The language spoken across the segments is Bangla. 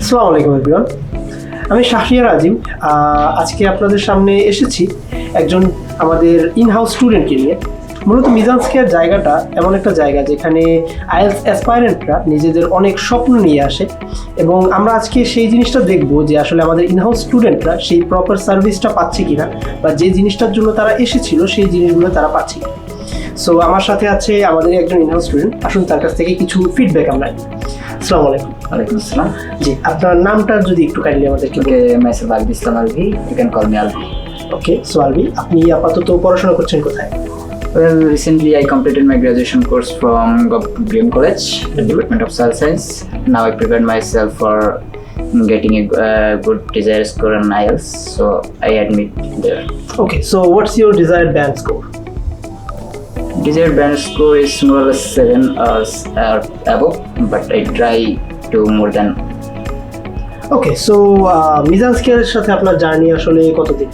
আসসালামু আলাইকুম এভরিওয়ান, আমি শাহরিয়ার আজিম। আজকে আপনাদের সামনে এসেছি একজন আমাদের ইনহাউস স্টুডেন্টকে নিয়ে। মূলত মিজান স্কয়ার জায়গাটা এমন একটা জায়গা যেখানে আইএলটিএস অ্যাসপাইরেন্টরা নিজেদের অনেক স্বপ্ন নিয়ে আসে, এবং আমরা আজকে সেই জিনিসটা দেখব যে আসলে আমাদের ইনহাউস স্টুডেন্টরা সেই প্রপার সার্ভিসটা পাচ্ছে কিনা, বা যে জিনিসটার জন্য তারা এসেছিল সেই জিনিসগুলো তারা পাচ্ছে। সো আমার সাথে আছে আমাদের একজন ইনহাউস স্টুডেন্ট, আসুন তার কাছ থেকে কিছু ফিডব্যাক আমরা নিই। আসসালামু আলাইকুম। ওয়ালাইকুম আসসালাম। জি, আপনার নামটা যদি একটু কাইন্ডলি আমাদেরকে okay, myself Alvi Islam Alvi, you can call me Alvi. Okay, so Alvi, আপনি আপাতত পড়াশোনা করছেন কোথায়? Well, recently I completed my graduation course from BM College, the Department of Soil Science. Now I prepared myself for getting a good desired score on IELTS, so I admit there. Okay, so what's your desired band score? Desired band score is more or less 7 or above, but I try to more than. Okay, so Mizan স্কয়ারের সাথে আপনার জার্নি আসলে কতদিন?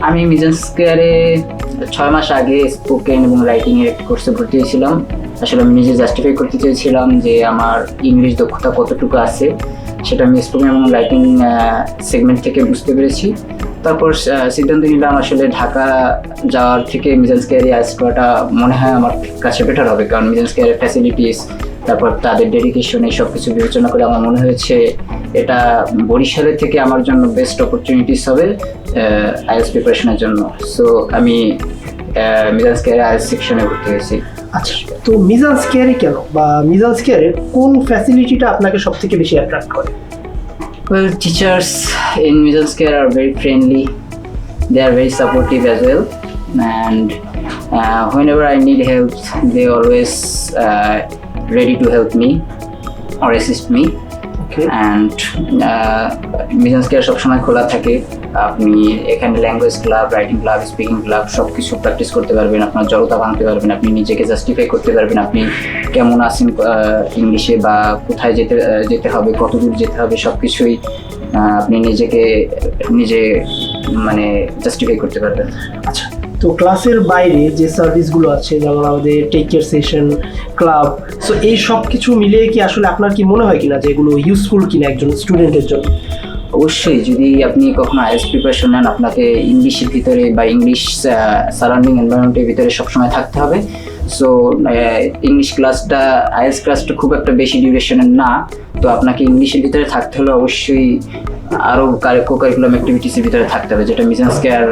আমি মিজান স্কয়ারে 6 মাস আগে স্পোকেন এবং রাইটিং এর কোর্সে ভর্তি হয়েছিলাম। আসলে আমি নিজে জাস্টিফাই করতে চেয়েছিলাম যে আমার ইংলিশ দক্ষতা কতটুকু আছে, সেটা আমি স্পোকেন এবং রাইটিং সেগমেন্ট থেকে বুঝতে পেরেছি। তারপর সিদ্ধান্ত নিলাম আসলে ঢাকা যাওয়ার থেকে মিজান স্কয়ারে আইএলটিএস করাটা মনে হয় আমার কাছে বেটার হবে, কারণ মিজান স্কয়ারের ফ্যাসিলিটিস, তারপর তাদের ডেডিকেশন, এই সব কিছু বিবেচনা করে আমার মনে হয়েছে এটা বরিশালের থেকে আমার জন্য বেস্ট অপরচুনিটিস হবে আইএলটিএস প্রিপারেশনের জন্য। সো আমি মিজান স্কয়ারে আইএলটিএস সেকশনে ভর্তি হয়েছি। আচ্ছা, তো মিজান স্কয়ারে কেন, বা মিজান স্কয়ারের কোন ফ্যাসিলিটিটা আপনাকে সব থেকে বেশি অ্যাট্রাক্ট করে? Well, teachers in Mizaन Square are very friendly. They are very supportive as well, and whenever I need help, they always ready to help me or assist me. Okay. And Mizan square সবসময় খোলা থাকে। আপনি এখানে language club, writing club, speaking club সব কিছু প্র্যাকটিস করতে পারবেন, আপনার জড়তা ভাঙতে পারবেন, আপনি নিজেকে জাস্টিফাই করতে পারবেন, আপনি কেমন আছেন ইংলিশে, বা কোথায় যেতে হবে, কত দূর যেতে হবে, সব কিছুই আপনি নিজে মানে জাস্টিফাই করতে পারবেন। আচ্ছা, তো ক্লাসের বাইরে যে সার্ভিসগুলো আছে, যেমন আমাদের take care session, club, so এই সব কিছু মিলিয়ে কি আসলে আপনার কি মনে হয় কিনা যে এগুলো ইউজফুল কিনা একজন স্টুডেন্টের জন্য? অবশ্যই, যদি আপনি কখনো আইএলটিএস প্রিপারেশন নেন, আপনাকে ইংলিশের ভিতরে বা ইংলিশ সারাউন্ডিং এনভায়রনমেন্টের ভিতরে সবসময় থাকতে হবে। সো ইংলিশ ক্লাসটা, আইএলটিএস ক্লাসটা খুব একটা বেশি ডিউরেশনের না, তো আপনাকে ইংলিশের ভিতরে থাকতে হলে অবশ্যই আরও কোকারিকুলাম অ্যাক্টিভিটিসের ভিতরে থাকতে হবে, যেটা মিজান স্কয়ার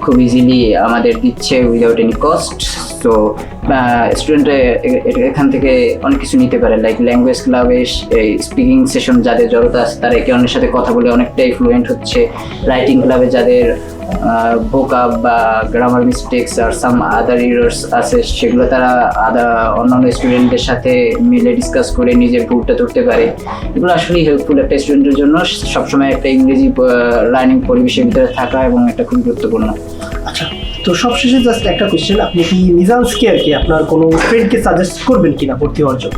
খুব ইজিলি আমাদের দিচ্ছে উইদাউট এনি কস্ট। তো স্টুডেন্টরা এখান থেকে অনেক কিছু নিতে পারে, লাইক ল্যাঙ্গুয়েজ ক্লাবে স্পিকিং সেশন, যাদের জড়তা আছে তারা একে অন্যের সাথে কথা বলে অনেকটাই ফ্লুয়েন্ট হচ্ছে। রাইটিং ক্লাবে যাদের ভোকাব বা গ্রামার মিস্টেকস আর সাম আদার এরার্স আছে, সেগুলো তারা অন্যান্য স্টুডেন্টদের সাথে মিলে ডিসকাস করে নিজের ভুলটা ধরতে পারে। এগুলো আসলেই হেল্পফুল একটা স্টুডেন্টের জন্য। সবসময় একটা ইংরেজি লার্নিং পরিবেশের ভিতরে থাকা এবং একটা খুব গুরুত্বপূর্ণ। আচ্ছা, তো সবশেষে জাস্ট একটা কোয়েশ্চেন, আপনি কি মিজান স্কয়ারকে আপনার কোনো ফ্রেন্ডকে সাজেস্ট করবেন কিনা ভর্তি হওয়ার জন্য?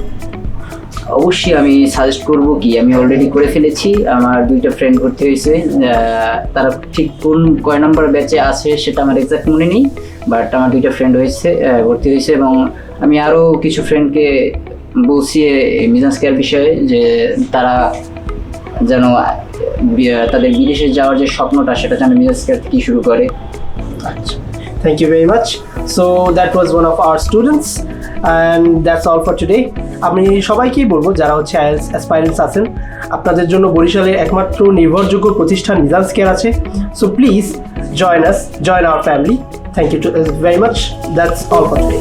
অবশ্যই আমি সাজেস্ট করব, কি আমি অলরেডি করে ফেলেছি। আমার 2টা ফ্রেন্ড ভর্তি হয়েছে, তারা ঠিক কয় নাম্বার ব্যাচে আছে সেটা আমার এক্সাক্ট মনে নেই, বাট আমার 2টা ফ্রেন্ড ভর্তি হয়েছে, এবং আমি আরও কিছু ফ্রেন্ডকে বলছি মিজান স্কয়ার বিষয়ে, যে তারা যেন তাদের বিদেশে যাওয়ার যে স্বপ্নটা, সেটা যেন মিজান স্কয়ার থেকেই শুরু করে। আচ্ছা, thank you very much. So that was one of our students, and that's all for today. আমি সবাইকেই বলবো যারা হচ্ছে আইএলটিএস অ্যাসপাইরেন্টস আছেন, আপনাদের জন্য বরিশালের একমাত্র নির্ভরযোগ্য প্রতিষ্ঠান মিজান স্কয়ার আছে। So please join our family. Thank you very much. That's all for today.